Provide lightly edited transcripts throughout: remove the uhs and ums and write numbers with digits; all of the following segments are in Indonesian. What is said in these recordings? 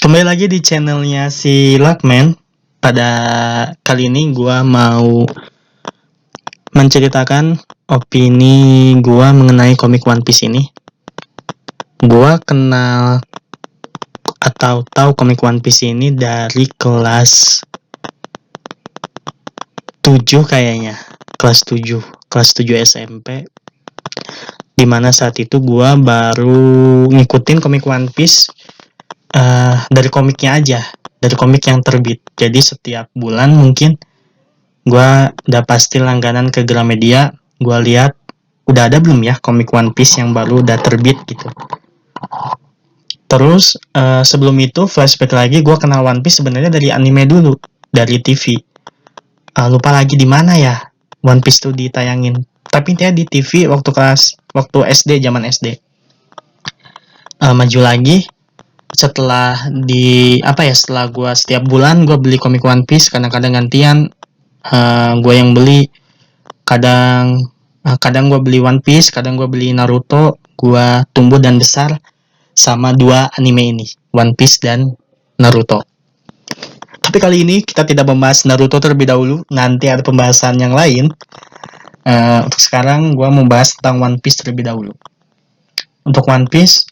Kembali lagi di channelnya si Luckman. Pada kali ini gua mau menceritakan opini gua mengenai komik One Piece ini. Gua kenal atau tahu komik One Piece ini dari kelas 7 kayaknya. Kelas 7 SMP. Dimana saat itu gua baru ngikutin komik One Piece dari komiknya aja, dari komik yang terbit. Jadi setiap bulan mungkin gue udah pasti langganan ke Gramedia. Gue lihat udah ada belum ya komik One Piece yang baru udah terbit gitu. Terus sebelum itu flashback lagi, gue kenal One Piece sebenarnya dari anime dulu, dari TV. Lupa lagi di mana ya One Piece tuh ditayangin. Tapi intinya di TV waktu SD, zaman SD. Maju lagi setelah setelah gue setiap bulan gue beli komik One Piece, kadang-kadang gantian. Gue yang beli, kadang gue beli One Piece, kadang gue beli Naruto. Gue tumbuh dan besar sama dua anime ini, One Piece dan Naruto. Tapi kali ini kita tidak membahas Naruto terlebih dahulu, nanti ada pembahasan yang lain. Untuk sekarang gue membahas tentang One Piece terlebih dahulu. Untuk One Piece,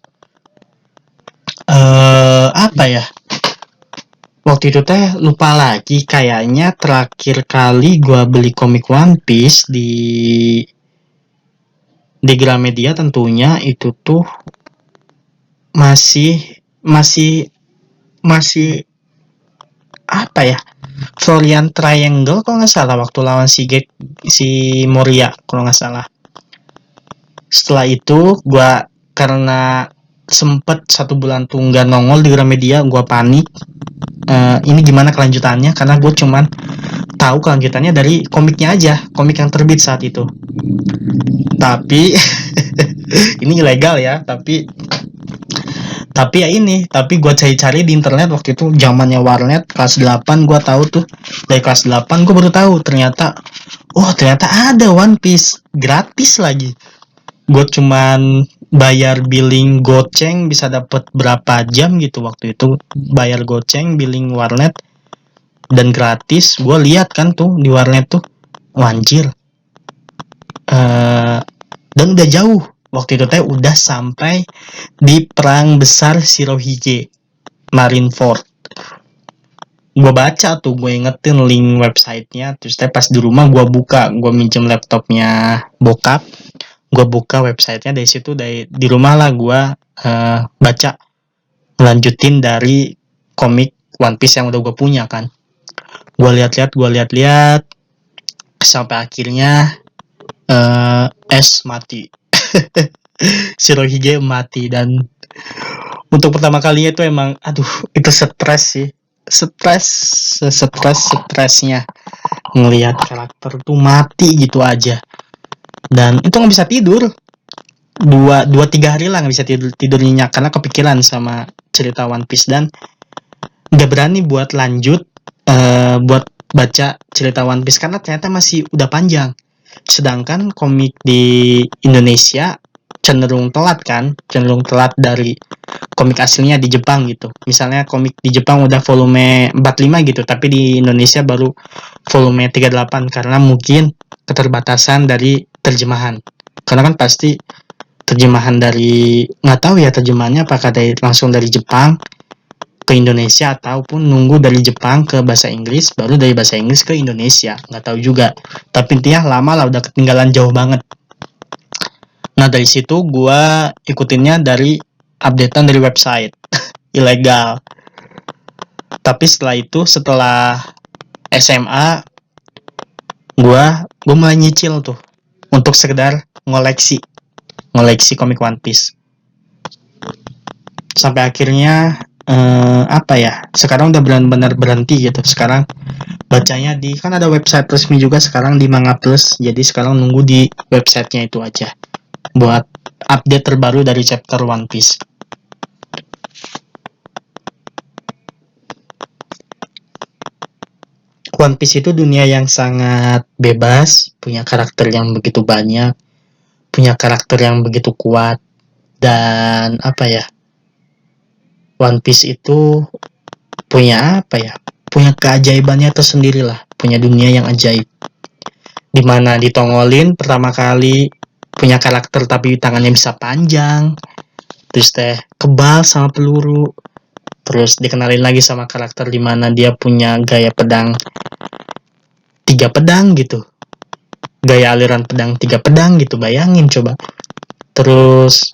waktu itu lupa lagi, kayaknya terakhir kali gue beli komik One Piece di Gramedia tentunya itu tuh masih Florian Triangle kalau nggak salah, waktu lawan si Moria kalau nggak salah. Setelah itu gue karena sempet 1 bulan tuh nggak nongol di Gramedia, gue panik. Ini gimana kelanjutannya, karena gue cuman tahu kelanjutannya dari komiknya aja, komik yang terbit saat itu. Tapi ini ilegal ya, tapi gue cari-cari di internet. Waktu itu zamannya warnet, kelas 8 gue tahu tuh. Dari kelas 8 gue baru tahu ternyata ada One Piece gratis lagi. Gue cuman bayar billing goceng bisa dapat berapa jam gitu. Waktu itu bayar goceng, billing warnet, dan gratis. Gue lihat kan tuh di warnet tuh, wanjir. Dan udah jauh. Waktu itu udah sampai di perang besar Shirohige, Marineford. Gue baca tuh, gue ingetin link websitenya. Terus pas di rumah gue buka, gue minjem laptopnya bokap, gue buka websitenya. Dari situ, di rumah lah gue baca, lanjutin dari komik One Piece yang udah gue punya kan. Gue lihat sampai akhirnya Ace mati. Shirohige mati. Dan untuk pertama kalinya itu emang itu stres sih. Stresnya ngelihat karakter tuh mati gitu aja. Dan itu nggak bisa tidur 2-3 hari lah, nggak bisa tidur nyenyak karena kepikiran sama cerita One Piece. Dan nggak berani buat lanjut buat baca cerita One Piece karena ternyata masih udah panjang. Sedangkan komik di Indonesia cenderung telat dari komik aslinya di Jepang gitu. Misalnya komik di Jepang udah volume 45 gitu, tapi di Indonesia baru volume 38 karena mungkin keterbatasan dari terjemahan. Karena kan pasti terjemahan dari, nggak tahu ya terjemahannya apakah langsung dari Jepang ke Indonesia ataupun nunggu dari Jepang ke bahasa Inggris, baru dari bahasa Inggris ke Indonesia, nggak tahu juga. Tapi intinya lama lah, udah ketinggalan jauh banget. Nah dari situ gue ikutinnya dari updatean dari website ilegal. Tapi setelah SMA gue mulai nyicil tuh untuk sekedar ngoleksi komik One Piece. Sampai akhirnya sekarang udah benar-benar berhenti gitu. Sekarang bacanya kan ada website resmi juga sekarang di Manga Plus. Jadi sekarang nunggu di websitenya itu aja buat update terbaru dari chapter One Piece. One Piece itu dunia yang sangat bebas, punya karakter yang begitu banyak, punya karakter yang begitu kuat, dan One Piece itu punya apa ya? Punya keajaibannya tersendiri lah, punya dunia yang ajaib. Dimana ditongolin pertama kali punya karakter tapi tangannya bisa panjang, terus teh kebal sama peluru, terus dikenalin lagi sama karakter dimana dia punya gaya pedang 3 pedang gitu, gaya aliran pedang 3 pedang gitu, bayangin coba. Terus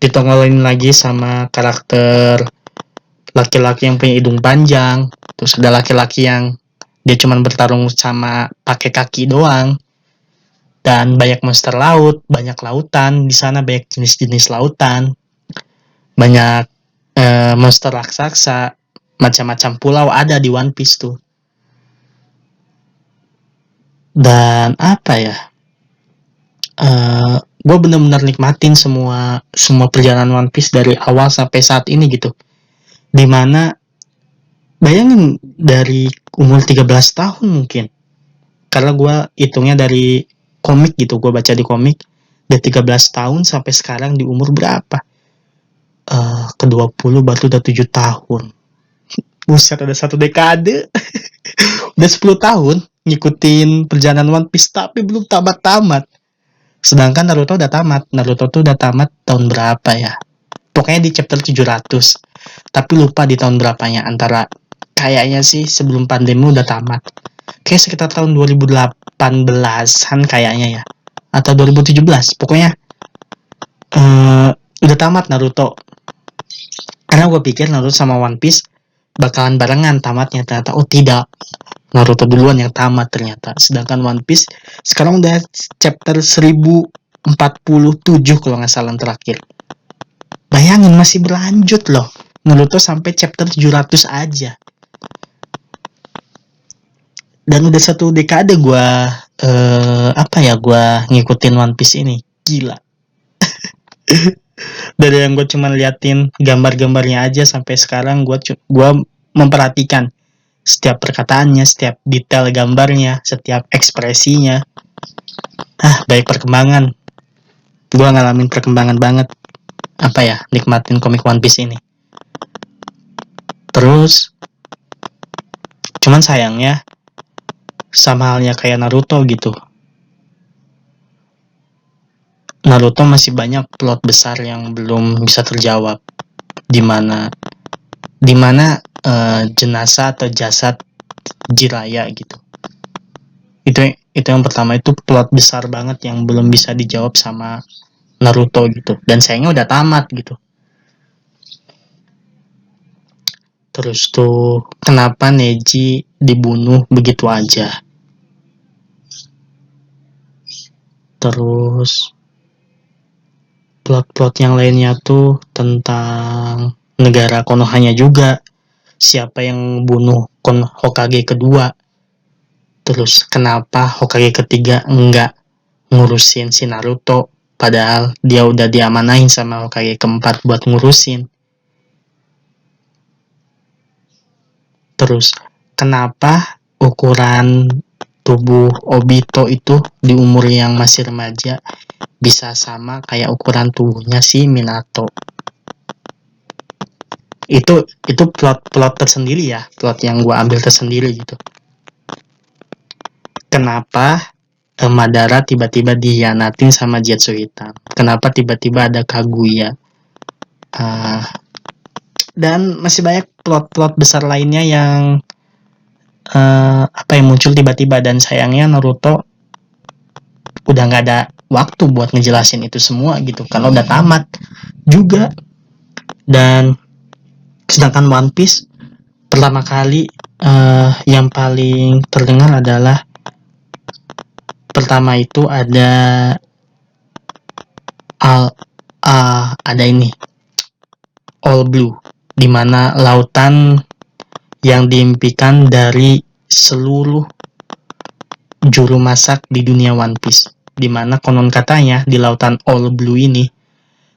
ditongolin lagi sama karakter laki-laki yang punya hidung panjang, terus ada laki-laki yang dia cuma bertarung sama pakai kaki doang, dan banyak monster laut, banyak lautan di sana, banyak jenis-jenis lautan, banyak monster raksasa, macam-macam pulau ada di One Piece tuh. Dan apa ya, gue bener-bener nikmatin semua perjalanan One Piece dari awal sampai saat ini gitu. Dimana bayangin dari umur 13 tahun mungkin, karena gue hitungnya dari komik gitu, gue baca di komik dari 13 tahun sampai sekarang di umur berapa, ke 20 baru udah 7 tahun. Buset, ada 1 dekade. Udah 10 tahun ngikutin perjalanan One Piece tapi belum tamat-tamat. Sedangkan Naruto udah tamat. Naruto tuh udah tamat tahun berapa ya? Pokoknya di chapter 700. Tapi lupa di tahun berapanya. Antara kayaknya sih sebelum pandemi udah tamat. Kayak sekitar tahun 2018-an kayaknya ya. Atau 2017. Pokoknya udah tamat Naruto. Karena gue pikir Naruto sama One Piece bakalan barengan tamatnya, ternyata oh tidak, Naruto duluan yang tamat ternyata. Sedangkan One Piece sekarang udah chapter 1047 kalau nggak salah terakhir. Bayangin masih berlanjut loh, Naruto sampai chapter 700 aja. Dan udah 1 dekade gue gue ngikutin One Piece ini, gila. Dari yang gue cuma liatin gambar-gambarnya aja sampai sekarang gue memperhatikan setiap perkataannya, setiap detail gambarnya, setiap ekspresinya. Baik perkembangan. Gue ngalamin perkembangan banget. Nikmatin komik One Piece ini. Terus, cuman sayangnya, sama halnya kayak Naruto gitu. Naruto masih banyak plot besar yang belum bisa terjawab. Dimana jenazah atau jasad Jiraiya gitu. Itu yang pertama, itu plot besar banget yang belum bisa dijawab sama Naruto gitu. Dan sayangnya udah tamat gitu. Terus tuh kenapa Neji dibunuh begitu aja. Terus plot-plot yang lainnya tuh tentang negara Konohanya juga. Siapa yang bunuh Hokage kedua. Terus kenapa Hokage ketiga enggak ngurusin si Naruto, padahal dia udah diamanahin sama Hokage keempat buat ngurusin. Terus kenapa ukuran tubuh Obito itu di umur yang masih remaja bisa sama kayak ukuran tubuhnya si Minato. Itu plot tersendiri ya, plot yang gue ambil tersendiri gitu. Kenapa Madara tiba-tiba dihianatin sama Zetsu Hitam? Kenapa tiba-tiba ada Kaguya? Dan masih banyak plot-plot besar lainnya yang yang muncul tiba-tiba, dan sayangnya Naruto udah nggak ada waktu buat ngejelasin itu semua gitu, karena udah tamat juga. Dan sedangkan One Piece pertama kali yang paling terdengar adalah pertama itu ada ini All Blue, dimana lautan yang diimpikan dari seluruh juru masak di dunia One Piece, dimana konon katanya di lautan All Blue ini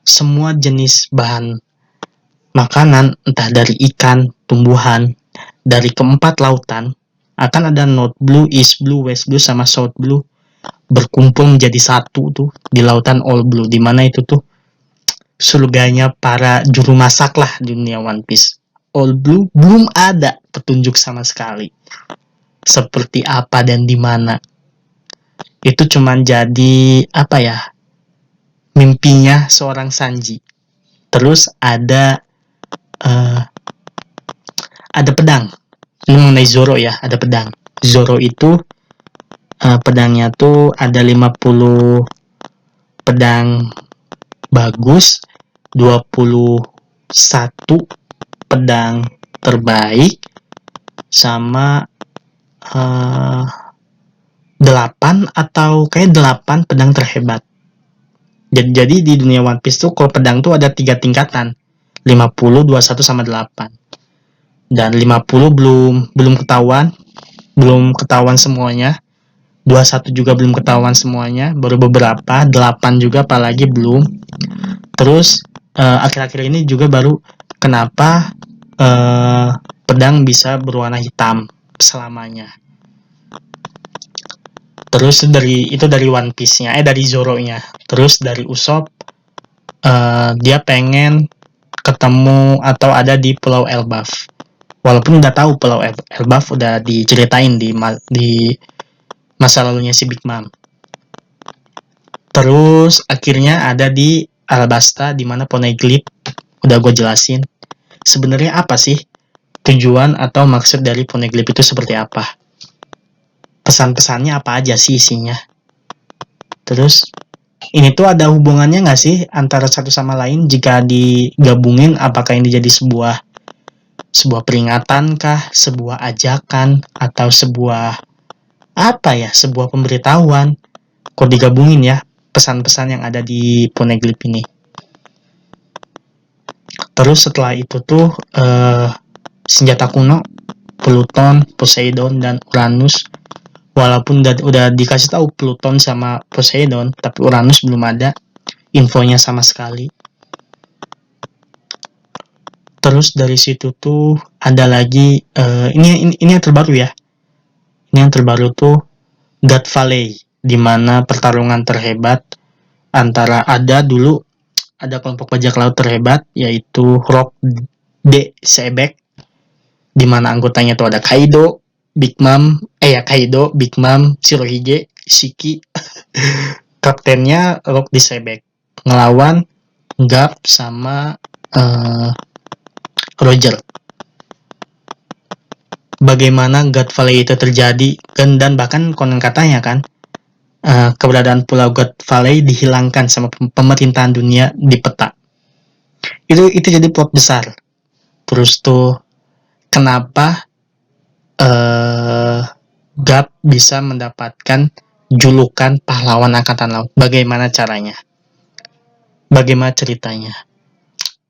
semua jenis bahan makanan, entah dari ikan, tumbuhan, dari keempat lautan akan ada North Blue, East Blue, West Blue, sama South Blue berkumpul menjadi satu tuh di lautan All Blue, dimana itu tuh surganya para juru masak lah di dunia One Piece. All Blue belum ada petunjuk sama sekali seperti apa dan di mana. Itu cuman jadi apa ya, mimpinya seorang Sanji. Terus ada pedang. Ini mengenai Zoro ya, ada pedang. Zoro itu pedangnya tuh ada 50 pedang bagus, 21 pedang terbaik, sama 8 atau kayak 8 pedang terhebat. Jadi di dunia One Piece tuh kalau pedang tuh ada 3 tingkatan. 50, 21 sama 8. Dan 50 belum ketahuan semuanya. 21 juga belum ketahuan semuanya, baru beberapa. 8 juga apalagi belum. Terus akhir-akhir ini juga baru kenapa pedang bisa berwarna hitam selamanya. Terus dari One Piece-nya, dari Zoro-nya. Terus dari Usopp, dia pengen ketemu atau ada di Pulau Elbaf. Walaupun udah tahu Pulau Elbaf udah diceritain di masa lalunya si Big Mom. Terus akhirnya ada di Alabasta, di mana Poneglyph udah gue jelasin. Sebenarnya apa sih tujuan atau maksud dari Poneglyph itu seperti apa? Pesan-pesannya apa aja sih isinya? Terus ini tuh ada hubungannya nggak sih antara satu sama lain? Jika digabungin, apakah ini jadi sebuah peringatan kah, sebuah ajakan, atau sebuah sebuah pemberitahuan? Kok digabungin ya pesan-pesan yang ada di Poneglyph ini. Terus setelah itu tuh senjata kuno, Pluton, Poseidon, dan Uranus. Walaupun udah dikasih tahu Pluton sama Poseidon, tapi Uranus belum ada infonya sama sekali. Terus dari situ tuh ada lagi ini yang terbaru ya. Ini yang terbaru tuh God Valley, di mana pertarungan terhebat antara ada kelompok bajak laut terhebat, yaitu Rock D. Sebek, di mana anggotanya tuh ada Kaido, Big Mom, Shirohige, Shiki. Kaptennya Rock D. Sebek ngelawan Garp sama Roger. Bagaimana God Valley itu terjadi, dan bahkan konon katanya kan keberadaan Pulau God Valley dihilangkan sama pemerintahan dunia di peta. Itu jadi plot besar. Terus tuh kenapa Garp bisa mendapatkan julukan pahlawan angkatan laut? Bagaimana caranya? Bagaimana ceritanya?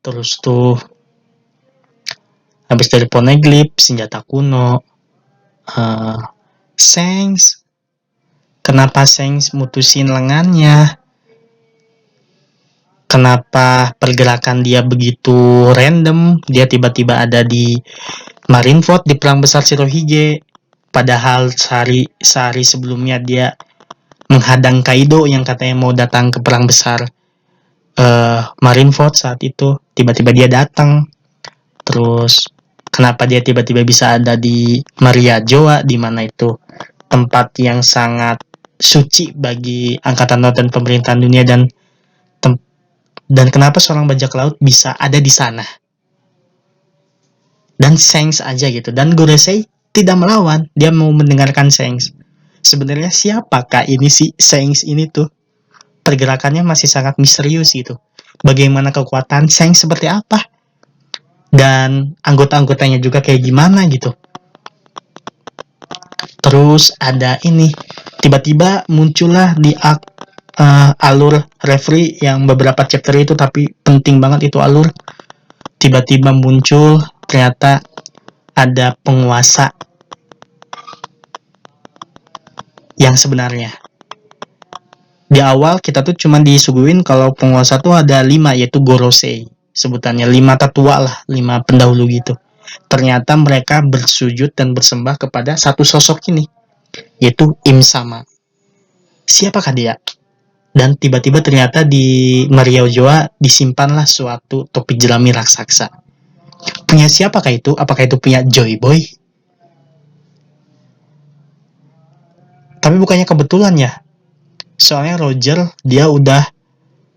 Terus tuh habis dari Poneglyph, senjata kuno, Shanks, kenapa Shanks mutusin lengannya? Kenapa pergerakan dia begitu random? Dia tiba-tiba ada di Marineford di perang besar Shirohige, padahal sehari sebelumnya dia menghadang Kaido yang katanya mau datang ke perang besar Marineford. Saat itu tiba-tiba dia datang. Terus kenapa dia tiba-tiba bisa ada di Maria Joa, di mana itu tempat yang sangat suci bagi angkatan laut dan pemerintahan dunia, dan kenapa seorang bajak laut bisa ada di sana? Dan Shanks aja gitu. Dan Gorosei tidak melawan, dia mau mendengarkan Shanks. Sebenarnya siapakah ini si Shanks ini tuh? Pergerakannya masih sangat misterius gitu. Bagaimana kekuatan Shanks seperti apa? Dan anggota-anggotanya juga kayak gimana gitu. Terus ada ini, tiba-tiba muncullah di alur referee yang beberapa chapter itu, tapi penting banget itu alur. Tiba-tiba muncul, ternyata ada penguasa yang sebenarnya. Di awal kita tuh cuma disuguhin kalau penguasa tuh ada 5, yaitu Gorosei. Sebutannya 5 tetua lah, 5 pendahulu gitu. Ternyata mereka bersujud dan bersembah kepada satu sosok ini, yaitu Im Sama. Siapakah dia? Dan tiba-tiba ternyata di Mariojoa disimpanlah suatu topi jerami raksasa. Punya siapakah itu? Apakah itu punya Joy Boy? Tapi bukannya kebetulan ya. Soalnya Roger dia udah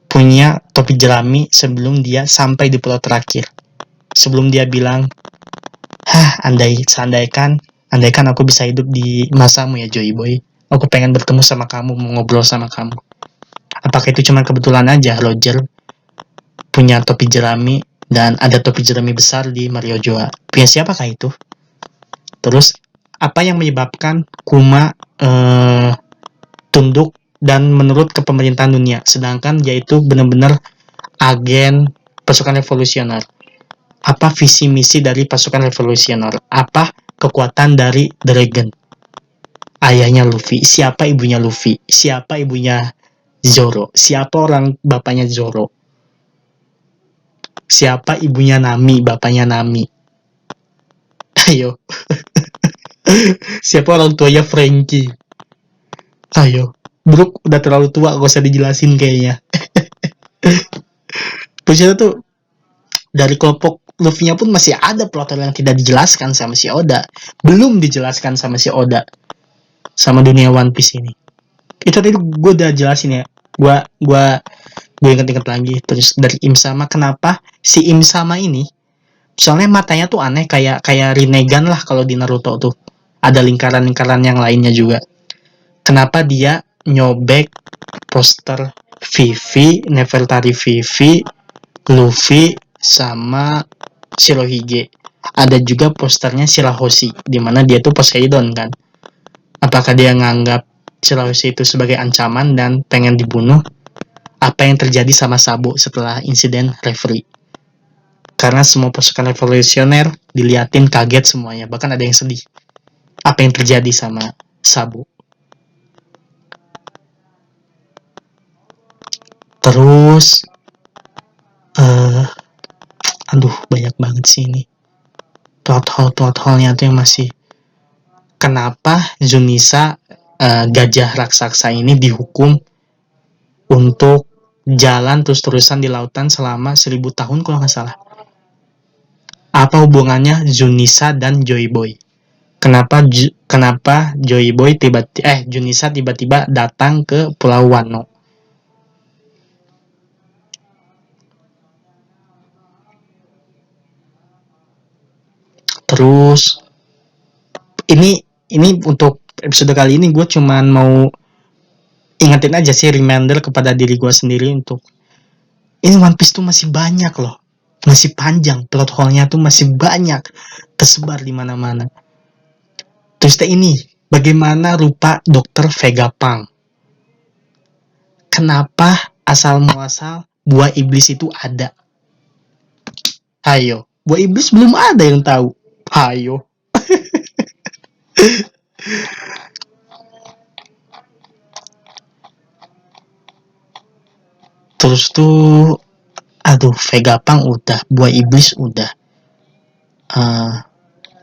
punya topi jerami sebelum dia sampai di pulau terakhir. Sebelum dia bilang, andaikan aku bisa hidup di masamu ya Joy Boy. Aku pengen bertemu sama kamu, mau ngobrol sama kamu. Apakah itu cuma kebetulan aja Roger punya topi jerami dan ada topi jerami besar di Mariojoa? Punya siapakah itu? Terus apa yang menyebabkan Kuma tunduk dan menurut ke pemerintahan dunia, sedangkan dia itu benar-benar agen pasukan revolusioner? Apa visi misi dari pasukan revolusioner? Apa kekuatan dari Dragon? Ayahnya Luffy. Siapa ibunya Luffy? Siapa ibunya Zoro? Siapa orang bapaknya Zoro? Siapa ibunya Nami? Bapaknya Nami? Ayo. Siapa orang tuanya Frankie? Ayo. Brook udah terlalu tua, gak usah dijelasin kayaknya. Terus itu tuh dari kelompok Luffy-nya pun masih ada plot yang tidak dijelaskan sama si Oda. Belum dijelaskan sama si Oda. Sama dunia One Piece ini. Itu tadi gue udah jelasin ya. Gue inget-inget lagi. Terus dari Imsama, kenapa si Imsama ini, soalnya matanya tuh aneh, kayak Rinnegan lah kalau di Naruto tuh. Ada lingkaran-lingkaran yang lainnya juga. Kenapa dia nyobek poster Vivi, Nefertari Vivi, Luffy, sama Shirohige. Ada juga posternya Shirahoshi, dimana dia tuh Poseidon kan. Apakah dia nganggap Shirahoshi itu sebagai ancaman dan pengen dibunuh? Apa yang terjadi sama Sabo setelah insiden referee? Karena semua pasukan revolusioner diliatin kaget semuanya, bahkan ada yang sedih. Apa yang terjadi sama Sabo? Terus aduh banyak banget sih ini plot hole-nya tuh yang masih. Kenapa Zunisa gajah raksasa ini dihukum untuk jalan terus-terusan di lautan selama 1000 tahun kalau nggak salah? Apa hubungannya Zunisa dan Joy Boy? Kenapa Joy Boy Zunisa tiba-tiba datang ke Pulau Wano? Terus ini untuk episode kali ini gue cuman mau ingetin aja sih, reminder kepada diri gue sendiri untuk ini One Piece tuh masih banyak loh, masih panjang, plot hole-nya tuh masih banyak, tersebar di mana-mana. Terus ini, bagaimana rupa Dr. Vegapunk? Kenapa asal muasal buah iblis itu ada? Ayo, buah iblis belum ada yang tahu. Ayo. Terus tuh, aduh, Vegapunk udah, buah iblis udah.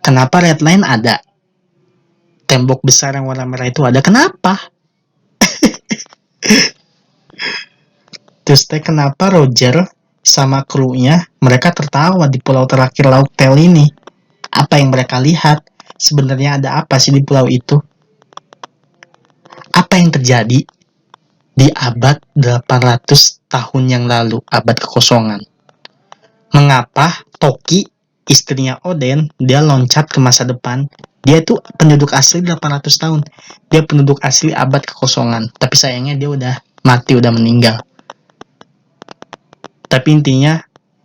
Kenapa Redline ada? Tembok besar yang warna merah itu ada. Kenapa? Terus kenapa Roger sama krunya mereka tertawa di pulau terakhir Laut Tel ini? Apa yang mereka lihat? Sebenarnya ada apa sih di pulau itu? Apa yang terjadi di abad 800 tahun yang lalu, abad kekosongan? Mengapa Toki, istrinya Oden, dia loncat ke masa depan? Dia itu penduduk asli 800 tahun. Dia penduduk asli abad kekosongan. Tapi sayangnya dia udah mati, udah meninggal. Tapi intinya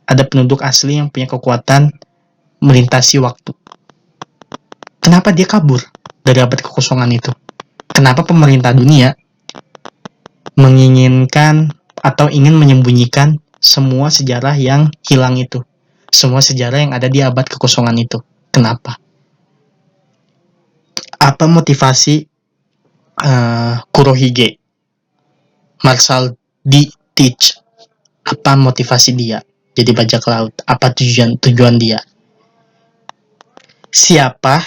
ada penduduk asli yang punya kekuatan melintasi waktu. Kenapa dia kabur dari abad kekosongan itu? Kenapa pemerintah dunia menginginkan atau ingin menyembunyikan semua sejarah yang hilang itu? Semua sejarah yang ada di abad kekosongan itu. Kenapa? Apa motivasi Kurohige, Marshal D. Teach? Apa motivasi dia jadi bajak laut? Apa tujuan dia? Siapa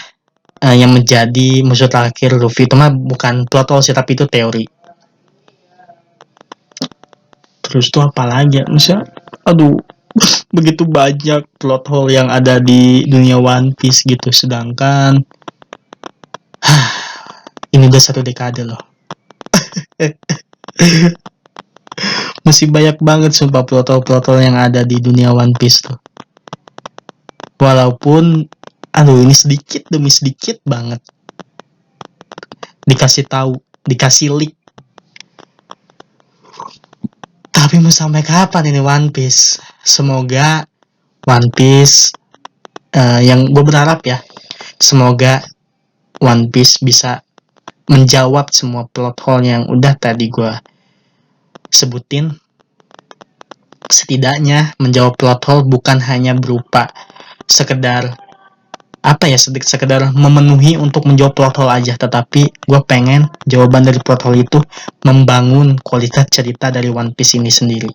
yang menjadi musuh terakhir Luffy? Itu mah bukan plot hole sih, tapi itu teori. Terus tuh apa lagi ya? Misalnya, aduh, begitu banyak plot hole yang ada di dunia One Piece gitu. Sedangkan ini udah 1 dekade loh. Masih banyak banget sumpah plot hole yang ada di dunia One Piece tuh. Walaupun aduh ini sedikit demi sedikit banget dikasih tahu, dikasih leak. Tapi mau sampai kapan ini One Piece? Semoga One Piece yang gue berharap ya, semoga One Piece bisa menjawab semua plot hole yang udah tadi gue sebutin. Setidaknya menjawab plot hole bukan hanya berupa sekedar apa ya, sekedar memenuhi untuk menjawab plot hole aja, tetapi gue pengen jawaban dari plot hole itu membangun kualitas cerita dari One Piece ini sendiri.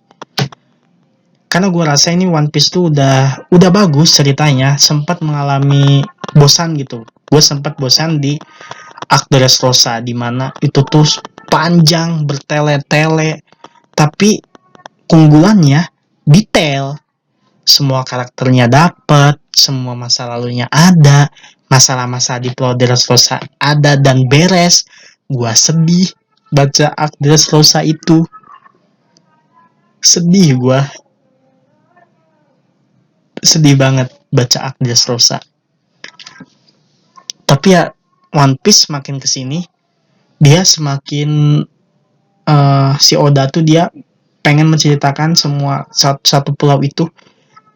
Karena gue rasa ini One Piece tuh udah bagus ceritanya, sempat mengalami bosan gitu. Gue sempat bosan di Arc Dressrosa, di mana itu tuh panjang bertele-tele, tapi keunggulannya detail. Semua karakternya dapet, semua masa lalunya ada, masalah-masalah di plot Dressrosa ada dan beres. Gua sedih baca Arc Dressrosa itu. Sedih gua. Sedih banget baca Arc Dressrosa. Tapi ya One Piece makin kesini dia semakin si Oda tuh dia pengen menceritakan semua satu pulau itu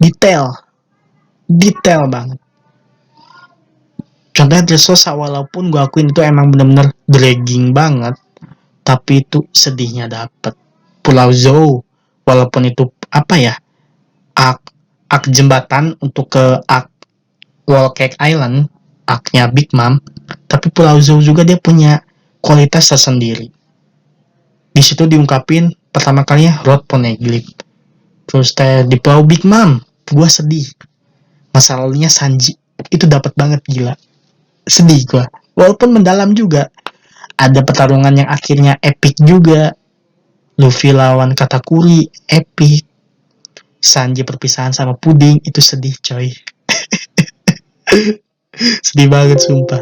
detail banget. Contohnya Dressrosa, walaupun gue akuin itu emang bener-bener dragging banget, tapi itu sedihnya dapet. Pulau Zou, walaupun itu apa ya, arc jembatan untuk ke arc Wall Cake Island, arcnya Big Mom, tapi Pulau Zou juga dia punya kualitas tersendiri. Di situ diungkapin pertama kalinya Road Poneglyph. Terus di Pulau Big Mom, gue sedih. Masa lalunya Sanji itu dapat banget, gila. Sedih gue. Walaupun mendalam juga. Ada pertarungan yang akhirnya epic juga. Luffy lawan Katakuri, epic. Sanji perpisahan sama Puding, itu sedih coy. Sedih banget sumpah.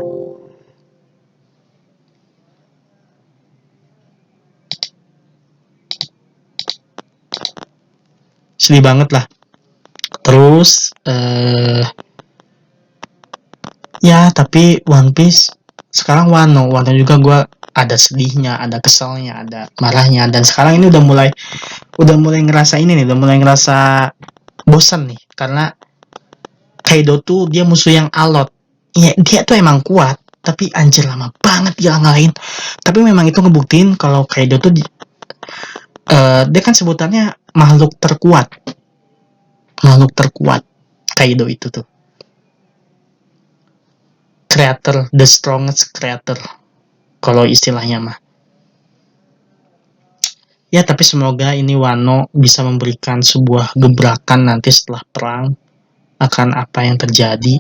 Sedih banget lah. Terus ya tapi One Piece sekarang Wano juga gue ada sedihnya, ada keselnya, ada marahnya, dan sekarang ini udah mulai ngerasa ini nih, udah mulai ngerasa bosan nih, karena Kaido tuh dia musuh yang alot. Ya dia tuh emang kuat, tapi anjir lama banget dia ngalahin. Tapi memang itu ngebuktiin kalau Kaido tuh dia kan sebutannya makhluk terkuat Kaido itu tuh creator, the strongest creator kalau istilahnya mah. Ya tapi semoga ini Wano bisa memberikan sebuah gebrakan nanti setelah perang akan apa yang terjadi.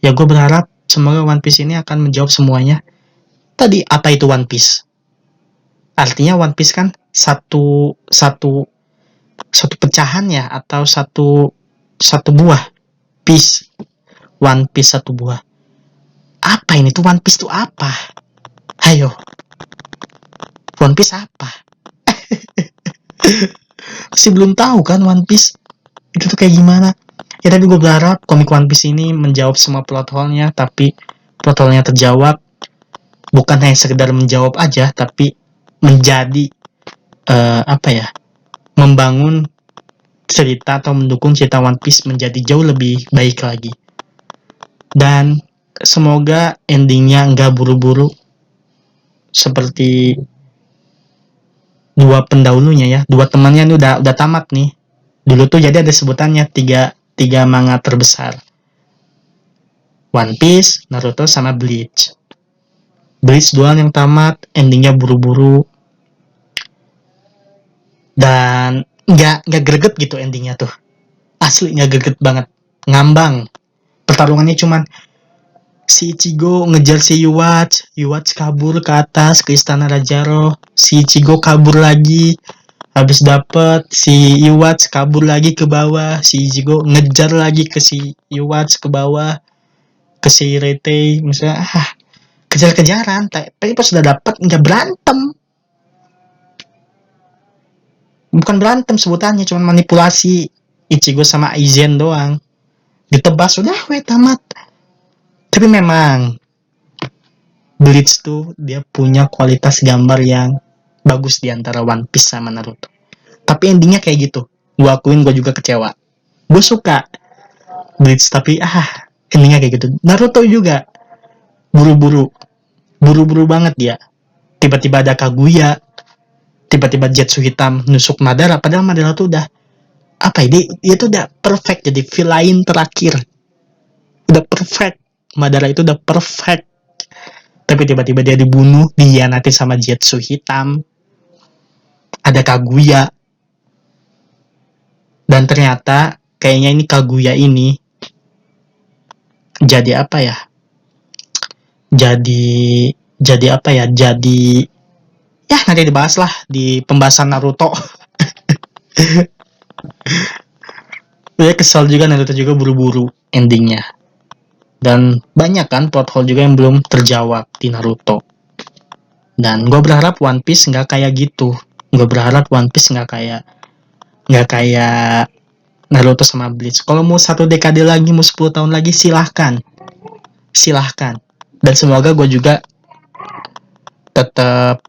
Ya gue berharap semoga One Piece ini akan menjawab semuanya. Tadi apa itu One Piece? Artinya One Piece kan satu pecahan ya, atau satu buah piece. One Piece satu buah. Apa ini tuh One Piece tuh apa? Ayo. One Piece apa? Masih belum tahu kan One Piece itu tuh kayak gimana. Ya tapi gue berharap komik One Piece ini menjawab semua plot hole-nya, tapi plot hole-nya terjawab, bukan hanya sekedar menjawab aja, tapi menjadi membangun cerita atau mendukung cerita One Piece menjadi jauh lebih baik lagi. Dan semoga endingnya nggak buru-buru seperti dua pendahulunya ya, dua temannya ini udah tamat nih. Dulu tuh jadi ada sebutannya tiga manga terbesar, One Piece, Naruto, sama Bleach. Bleach duluan yang tamat, endingnya buru-buru dan nggak greget gitu endingnya tuh. Asli nggak greget banget, ngambang. Pertarungannya cuman si Ichigo ngejar si Yuwatch kabur ke atas ke istana Rajaro, si Ichigo kabur lagi, Habis dapet si Iwatch kabur lagi ke bawah, si Ichigo ngejar lagi ke si Iwatch ke bawah, ke si Rete, misalnya kejar-kejaran. Tapi pas sudah dapet nggak berantem, bukan berantem sebutannya, cuma manipulasi Ichigo sama Aizen doang. Ditebas sudah, tamat. Tapi memang Bleach tuh dia punya kualitas gambar yang bagus di antara One Piece sama Naruto. Tapi endingnya kayak gitu. Gue akuin gue juga kecewa. Gue suka Bleach tapi endingnya kayak gitu. Naruto juga buru-buru. Buru-buru banget dia. Tiba-tiba ada Kaguya. Tiba-tiba Jetsu hitam nusuk Madara. Padahal Madara tuh udah dia tuh udah perfect jadi villain terakhir. Udah perfect. Madara itu udah perfect. Tapi tiba-tiba dia dibunuh, dihianati sama Jetsu hitam. Ada Kaguya. Dan ternyata kayaknya ini Kaguya ini jadi apa ya? Jadi apa ya? Jadi ya nanti dibahas lah di pembahasan Naruto. Ya kesal juga, Naruto juga buru-buru endingnya. Dan banyak kan plot hole juga yang belum terjawab di Naruto. Dan gue berharap One Piece nggak kayak gitu. Gue berharap One Piece nggak kayak Naruto sama Bleach. Kalau mau 1 dekade lagi, mau 10 tahun lagi, silahkan. Dan semoga gue juga tetap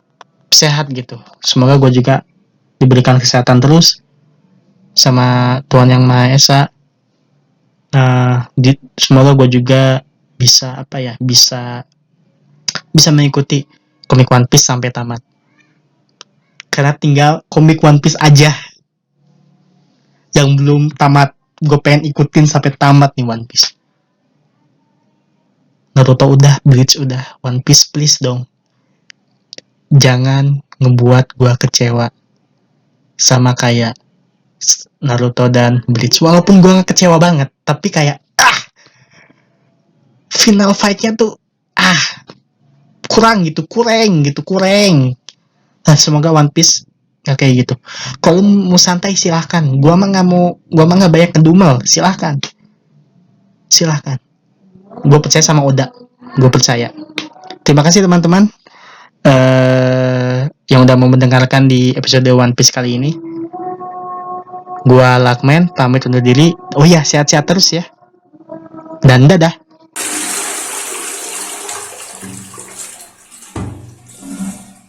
sehat gitu. Semoga gue juga diberikan kesehatan terus sama Tuhan Yang Maha Esa. Semoga gue juga bisa bisa mengikuti komik One Piece sampai tamat. Karena tinggal komik One Piece aja yang belum tamat. Gue pengen ikutin sampai tamat nih One Piece. Naruto udah, Bleach udah, One Piece please dong. Jangan ngebuat gue kecewa sama kayak Naruto dan Bleach. Walaupun gue gak kecewa banget, tapi kayak final fight-nya tuh kurang. Nah, semoga One Piece gak kayak gitu. Kalau mau santai silahkan. Gua mah gak banyak ngedumel. Silahkan. Gue percaya sama Oda. Gue percaya. Terima kasih teman-teman yang udah mau mendengarkan di episode One Piece kali ini. Gua Lakman pamit undur diri. Oh iya, sehat-sehat terus ya. Dan dadah.